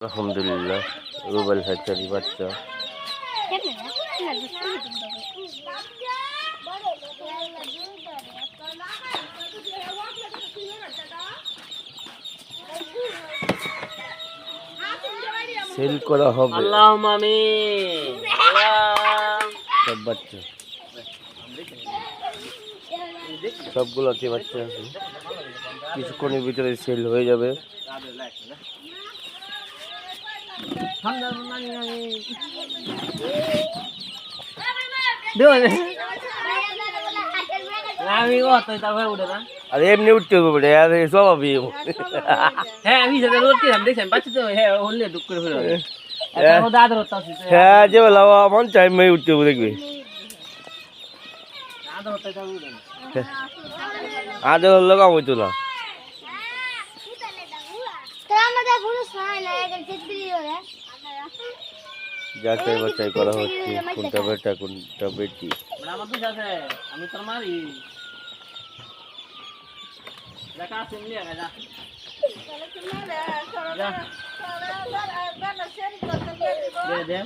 আলহামদুলিল্লাহ রুবেল হ্যাচারি বাচ্চা সেল করা হবে আল্লাহুম্মা আমিন। সব বাচ্চা সবগুলোতে বাচ্চা আছে কিছুক্ষণের ভিতরে সেল হয়ে যাবে আর এমনি উঠতে হবে বলে আর স্বভাবই হ্যাঁ আমি সেটা রোড কি দেখছেন বাচ্চা তো হ্যাঁ হলে দুঃখ করে ফেলে দাদর হতে আছে হ্যাঁ যে বলা মন চাই মেয়ে উঠতে হবে দেখবি দাদর হতে যাবো আজ লোক হইতো না যাচাই বাছাই করা হচ্ছে কোনটা বেটা কোনটা বেটি আমার তো আছে আমি তোর মারি দেখা শুনলি যা দে দে